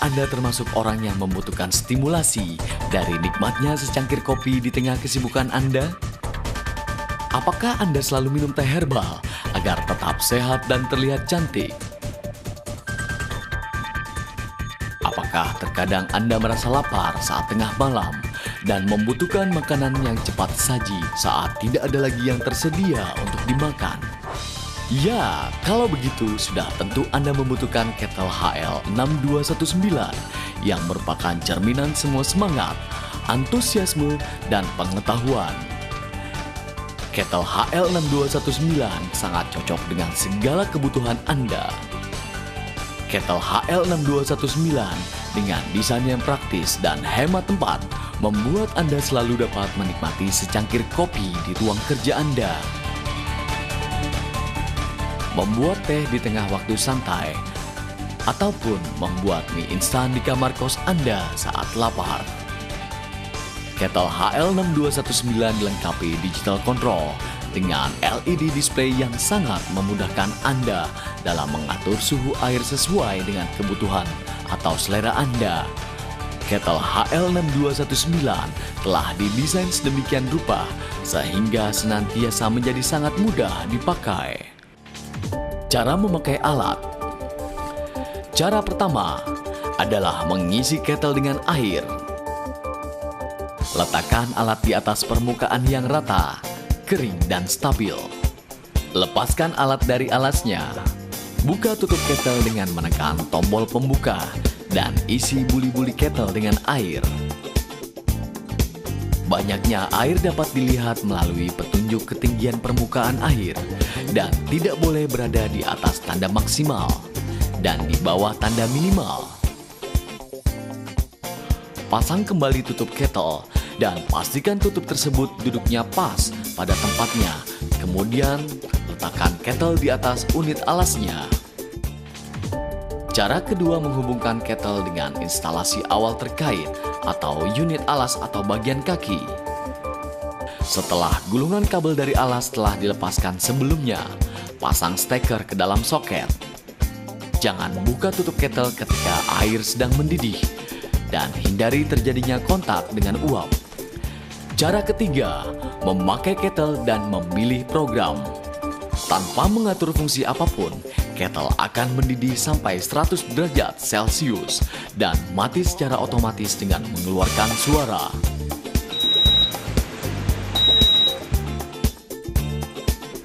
Anda termasuk orang yang membutuhkan stimulasi dari nikmatnya secangkir kopi di tengah kesibukan Anda? Apakah Anda selalu minum teh herbal agar tetap sehat dan terlihat cantik? Apakah terkadang Anda merasa lapar saat tengah malam dan membutuhkan makanan yang cepat saji saat tidak ada lagi yang tersedia untuk dimakan? Ya, kalau begitu sudah tentu Anda membutuhkan Kettle HL6219 yang merupakan cerminan semua semangat, antusiasme, dan pengetahuan. Kettle HL6219 sangat cocok dengan segala kebutuhan Anda. Kettle HL6219 dengan desain yang praktis dan hemat tempat membuat Anda selalu dapat menikmati secangkir kopi di ruang kerja Anda. Membuat teh di tengah waktu santai, ataupun membuat mie instan di kamar kos Anda saat lapar. Kettle HL6219 dilengkapi digital control dengan LED display yang sangat memudahkan Anda dalam mengatur suhu air sesuai dengan kebutuhan atau selera Anda. Kettle HL6219 telah didesain sedemikian rupa sehingga senantiasa menjadi sangat mudah dipakai. Cara memakai alat. Cara pertama adalah mengisi kettle dengan air. Letakkan alat di atas permukaan yang rata, kering dan stabil. Lepaskan alat dari alasnya. Buka tutup kettle dengan menekan tombol pembuka dan isi buli-buli kettle dengan air. Banyaknya air dapat dilihat melalui petunjuk ketinggian permukaan air dan tidak boleh berada di atas tanda maksimal dan di bawah tanda minimal. Pasang kembali tutup kettle dan pastikan tutup tersebut duduknya pas pada tempatnya. Kemudian letakkan kettle di atas unit alasnya. Cara kedua menghubungkan kettle dengan instalasi awal terkait atau unit alas atau bagian kaki. Setelah gulungan kabel dari alas telah dilepaskan sebelumnya, pasang steker ke dalam soket. Jangan buka tutup kettle ketika air sedang mendidih dan hindari terjadinya kontak dengan uap. Cara ketiga, memakai kettle dan memilih program. Tanpa mengatur fungsi apapun, kettle akan mendidih sampai 100 derajat Celcius dan mati secara otomatis dengan mengeluarkan suara.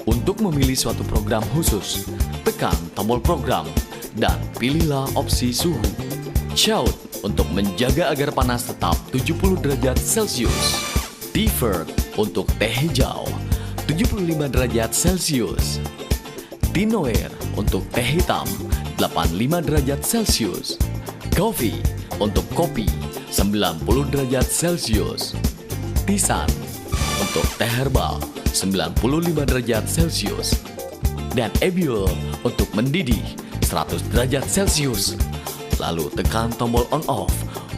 Untuk memilih suatu program khusus, tekan tombol program dan pilihlah opsi suhu. Shout untuk menjaga agar panas tetap 70 derajat Celcius. Deferred untuk teh hijau 75 derajat Celcius. Tinoir untuk teh hitam 85 derajat Celcius. Coffee untuk kopi 90 derajat Celcius. Tisan untuk teh herbal 95 derajat Celcius. Dan Ebiol untuk mendidih 100 derajat Celcius. Lalu tekan tombol on off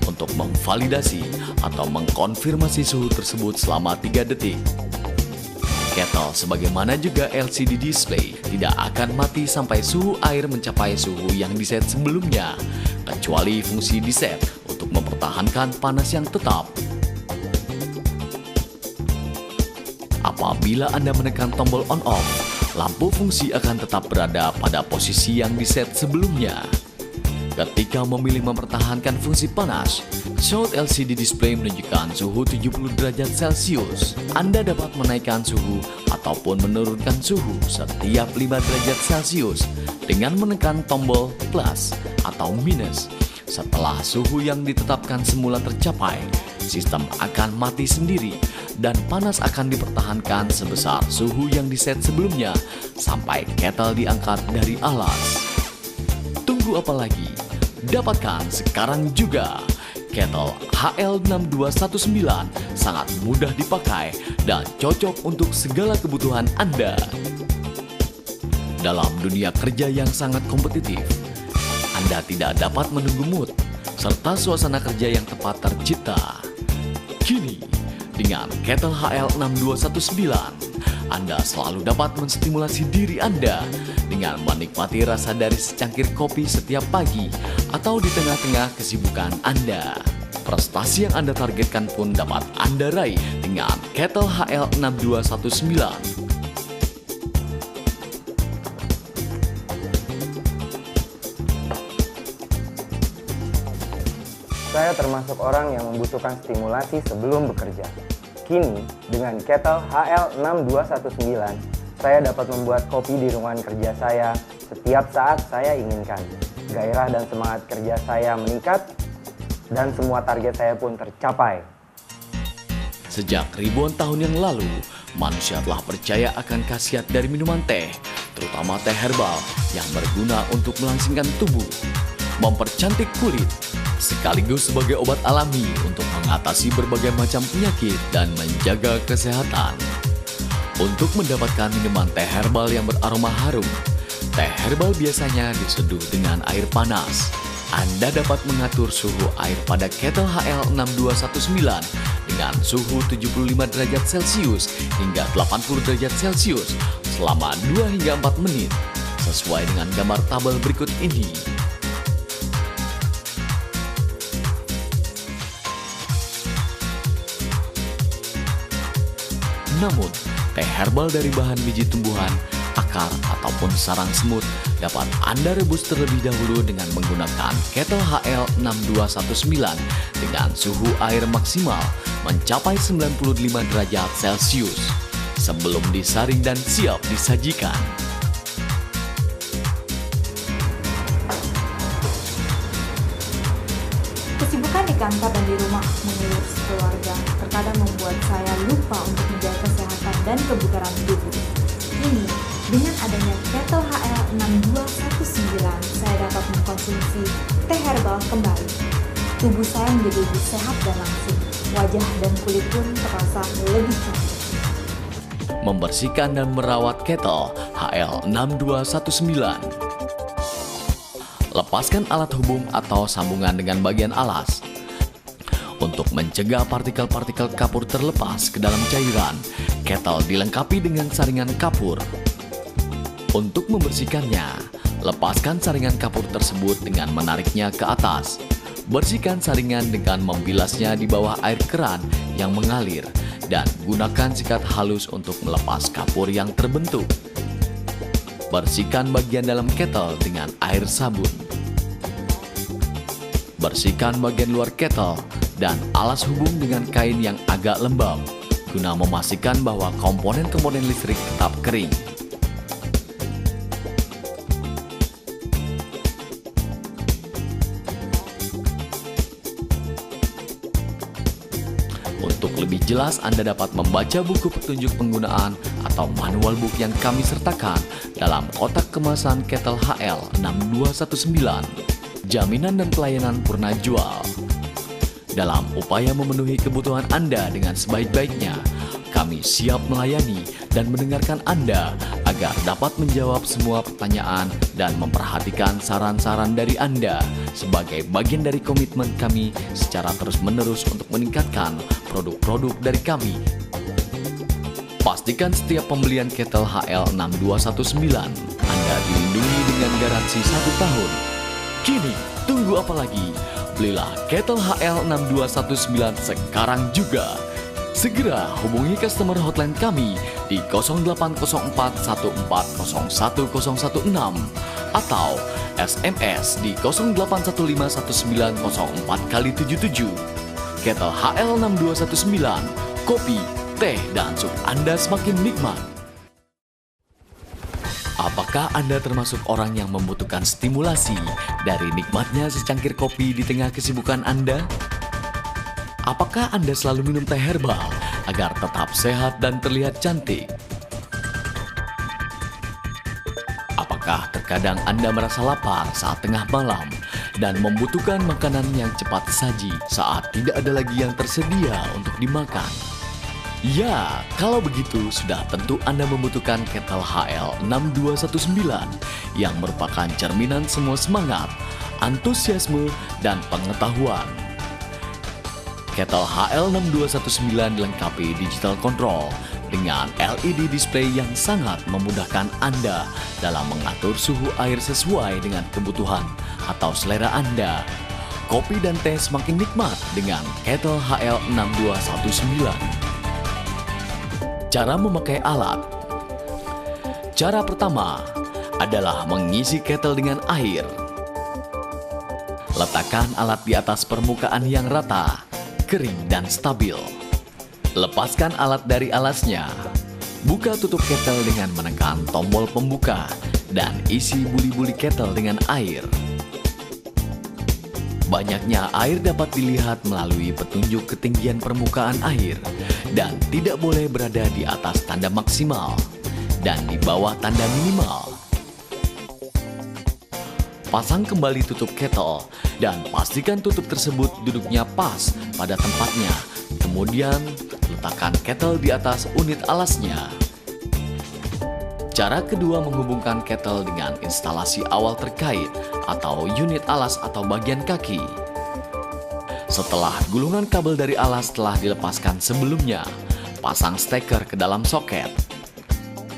untuk memvalidasi atau mengkonfirmasi suhu tersebut selama 3 detik. Kettle sebagaimana juga LCD display tidak akan mati sampai suhu air mencapai suhu yang diset sebelumnya, kecuali fungsi diset untuk mempertahankan panas yang tetap. Apabila Anda menekan tombol on off, lampu fungsi akan tetap berada pada posisi yang diset sebelumnya. Ketika memilih mempertahankan fungsi panas, Shout LCD display menunjukkan suhu 70 derajat Celcius. Anda dapat menaikkan suhu ataupun menurunkan suhu setiap 5 derajat Celcius dengan menekan tombol plus atau minus. Setelah suhu yang ditetapkan semula tercapai, sistem akan mati sendiri dan panas akan dipertahankan sebesar suhu yang diset sebelumnya sampai kettle diangkat dari alas. Tunggu apa lagi? Dapatkan sekarang juga. Kettle HL6219 sangat mudah dipakai dan cocok untuk segala kebutuhan Anda. Dalam dunia kerja yang sangat kompetitif, Anda tidak dapat menunggu mood serta suasana kerja yang tepat tercipta. Kini, dengan Kettle HL6219, Anda selalu dapat menstimulasi diri Anda dengan menikmati rasa dari secangkir kopi setiap pagi atau di tengah-tengah kesibukan Anda. Prestasi yang Anda targetkan pun dapat Anda raih dengan Kettle HL6219. Saya termasuk orang yang membutuhkan stimulasi sebelum bekerja. Kini, dengan Kettle HL6219, saya dapat membuat kopi di ruangan kerja saya setiap saat saya inginkan. Gairah dan semangat kerja saya meningkat, dan semua target saya pun tercapai. Sejak ribuan tahun yang lalu, manusia telah percaya akan khasiat dari minuman teh, terutama teh herbal yang berguna untuk melangsingkan tubuh, mempercantik kulit, sekaligus sebagai obat alami untuk mengatasi berbagai macam penyakit dan menjaga kesehatan. Untuk mendapatkan minuman teh herbal yang beraroma harum, teh herbal biasanya diseduh dengan air panas. Anda dapat mengatur suhu air pada Kettle HL6219 dengan suhu 75 derajat Celcius hingga 80 derajat Celcius selama 2 hingga 4 menit, sesuai dengan gambar tabel berikut ini. Namun, teh herbal dari bahan biji tumbuhan, akar, ataupun sarang semut dapat Anda rebus terlebih dahulu dengan menggunakan Kettle HL6219 dengan suhu air maksimal mencapai 95 derajat Celcius sebelum disaring dan siap disajikan. Kesibukan di kantor dan di rumah mengurus keluarga terkadang membuat saya lupa untuk menjaga kesehatan dan kebugaran tubuh. Kini, dengan adanya Kettle HL6219, saya dapat mengkonsumsi teh herbal kembali. Tubuh saya menjadi lebih sehat dan langsing. Wajah dan kulit pun terasa lebih cantik. Membersihkan dan merawat Kettle HL6219. Lepaskan alat hubung atau sambungan dengan bagian alas. Untuk mencegah partikel-partikel kapur terlepas ke dalam cairan, Kettle dilengkapi dengan saringan kapur. Untuk membersihkannya, lepaskan saringan kapur tersebut dengan menariknya ke atas. Bersihkan saringan dengan membilasnya di bawah air keran yang mengalir dan gunakan sikat halus untuk melepas kapur yang terbentuk. Bersihkan bagian dalam kettle dengan air sabun. Bersihkan bagian luar kettle dan alas hubung dengan kain yang agak lembab, guna memastikan bahwa komponen-komponen listrik tetap kering. Untuk lebih jelas, Anda dapat membaca buku petunjuk penggunaan atau manual book yang kami sertakan dalam kotak kemasan Kettle HL6219. Jaminan dan pelayanan purna jual. Dalam upaya memenuhi kebutuhan Anda dengan sebaik-baiknya, kami siap melayani dan mendengarkan Anda agar dapat menjawab semua pertanyaan dan memperhatikan saran-saran dari Anda sebagai bagian dari komitmen kami secara terus-menerus untuk meningkatkan produk-produk dari kami. Pastikan setiap pembelian Kettle HL6219 Anda dilindungi dengan garansi 1 tahun. Kini, tunggu apa lagi? Belilah Kettle HL6219 sekarang juga. Segera hubungi customer hotline kami di 080414011016 atau SMS di 08151904x77. Kettle HL6219, kopi, teh, dan sup Anda semakin nikmat. Apakah Anda termasuk orang yang membutuhkan stimulasi dari nikmatnya secangkir kopi di tengah kesibukan Anda? Apakah Anda selalu minum teh herbal agar tetap sehat dan terlihat cantik? Apakah terkadang Anda merasa lapar saat tengah malam dan membutuhkan makanan yang cepat saji saat tidak ada lagi yang tersedia untuk dimakan? Ya, kalau begitu sudah tentu Anda membutuhkan Kettle HL6219 yang merupakan cerminan semua semangat, antusiasme, dan pengetahuan. Kettle HL6219 dilengkapi digital control dengan LED display yang sangat memudahkan Anda dalam mengatur suhu air sesuai dengan kebutuhan atau selera Anda. Kopi dan teh semakin nikmat dengan Kettle HL6219. Cara memakai alat. Cara pertama adalah mengisi kettle dengan air. Letakkan alat di atas permukaan yang rata, kering dan stabil. Lepaskan alat dari alasnya. Buka tutup kettle dengan menekan tombol pembuka dan isi buli-buli kettle dengan air. Banyaknya air dapat dilihat melalui petunjuk ketinggian permukaan air dan tidak boleh berada di atas tanda maksimal dan di bawah tanda minimal. Pasang kembali tutup kettle dan pastikan tutup tersebut duduknya pas pada tempatnya. Kemudian letakkan kettle di atas unit alasnya. Cara kedua menghubungkan kettle dengan instalasi awal terkait atau unit alas atau bagian kaki. Setelah gulungan kabel dari alas telah dilepaskan sebelumnya, pasang steker ke dalam soket.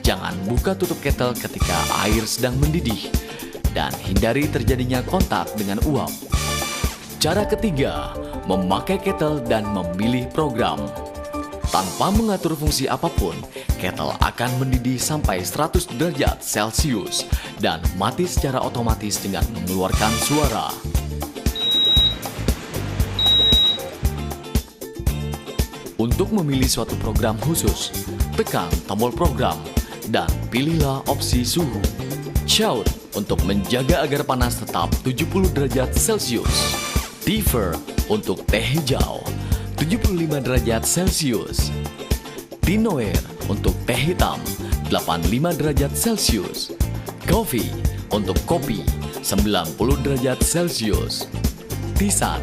Jangan buka tutup kettle ketika air sedang mendidih dan hindari terjadinya kontak dengan uap. Cara ketiga, memakai kettle dan memilih program. Tanpa mengatur fungsi apapun, kettle akan mendidih sampai 100 derajat Celcius dan mati secara otomatis dengan mengeluarkan suara. Untuk memilih suatu program khusus, tekan tombol program dan pilihlah opsi suhu. Shout untuk menjaga agar panas tetap 70 derajat Celcius. Differ untuk teh hijau 75 derajat Celcius. Tinoer untuk teh hitam 85 derajat Celcius. Coffee untuk kopi 90 derajat Celcius. Tisan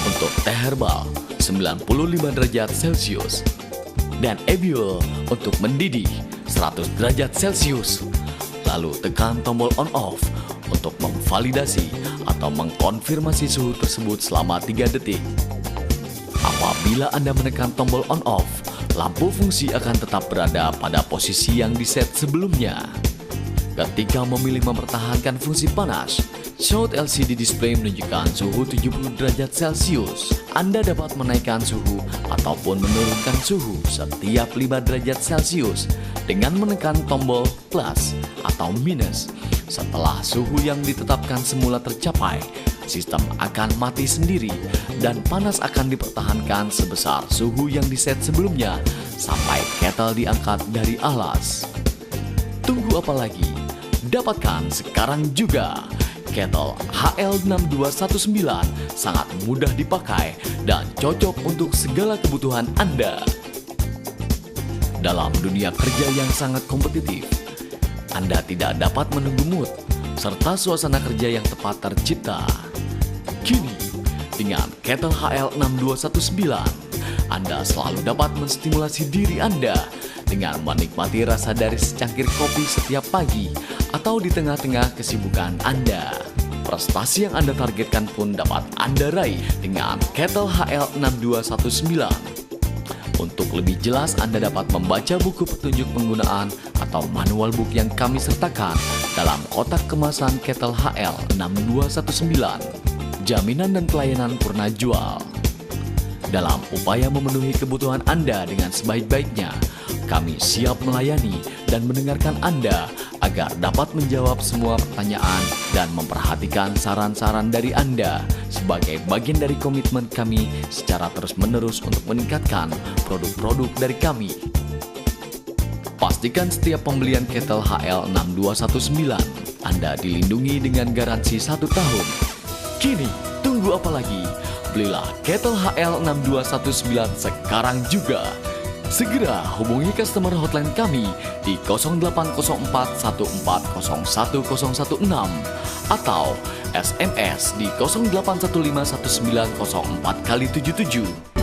untuk teh herbal 95 derajat Celcius. Dan Ebiol untuk mendidih 100 derajat Celcius. Lalu tekan tombol on off untuk memvalidasi atau mengkonfirmasi suhu tersebut selama 3 detik. Apabila Anda menekan tombol on off, lampu fungsi akan tetap berada pada posisi yang diset sebelumnya. Ketika memilih mempertahankan fungsi panas, Shout LCD display menunjukkan suhu 70 derajat Celcius. Anda dapat menaikkan suhu ataupun menurunkan suhu setiap 5 derajat Celcius dengan menekan tombol plus atau minus. Setelah suhu yang ditetapkan semula tercapai, sistem akan mati sendiri dan panas akan dipertahankan sebesar suhu yang diset sebelumnya sampai kettle diangkat dari alas. Tunggu apa lagi? Dapatkan sekarang juga! Kettle HL6219 sangat mudah dipakai dan cocok untuk segala kebutuhan Anda. Dalam dunia kerja yang sangat kompetitif, Anda tidak dapat menunggu mood serta suasana kerja yang tepat tercipta. Kini, dengan Kettle HL6219, Anda selalu dapat menstimulasi diri Anda dengan menikmati rasa dari secangkir kopi setiap pagi atau di tengah-tengah kesibukan Anda. Prestasi yang Anda targetkan pun dapat Anda raih dengan Kettle HL6219. Untuk lebih jelas, Anda dapat membaca buku petunjuk penggunaan atau manual book yang kami sertakan dalam kotak kemasan Kettle HL6219. Jaminan dan pelayanan purna jual. Dalam upaya memenuhi kebutuhan Anda dengan sebaik-baiknya, kami siap melayani dan mendengarkan Anda agar dapat menjawab semua pertanyaan dan memperhatikan saran-saran dari Anda sebagai bagian dari komitmen kami secara terus-menerus untuk meningkatkan produk-produk dari kami. Pastikan setiap pembelian Kettle HL6219 Anda dilindungi dengan garansi 1 tahun. Kini, tunggu apa lagi? Belilah Kettle HL6219 sekarang juga. Segera hubungi customer hotline kami di 0804 1401 1016 atau SMS di 0815 1904 x 77.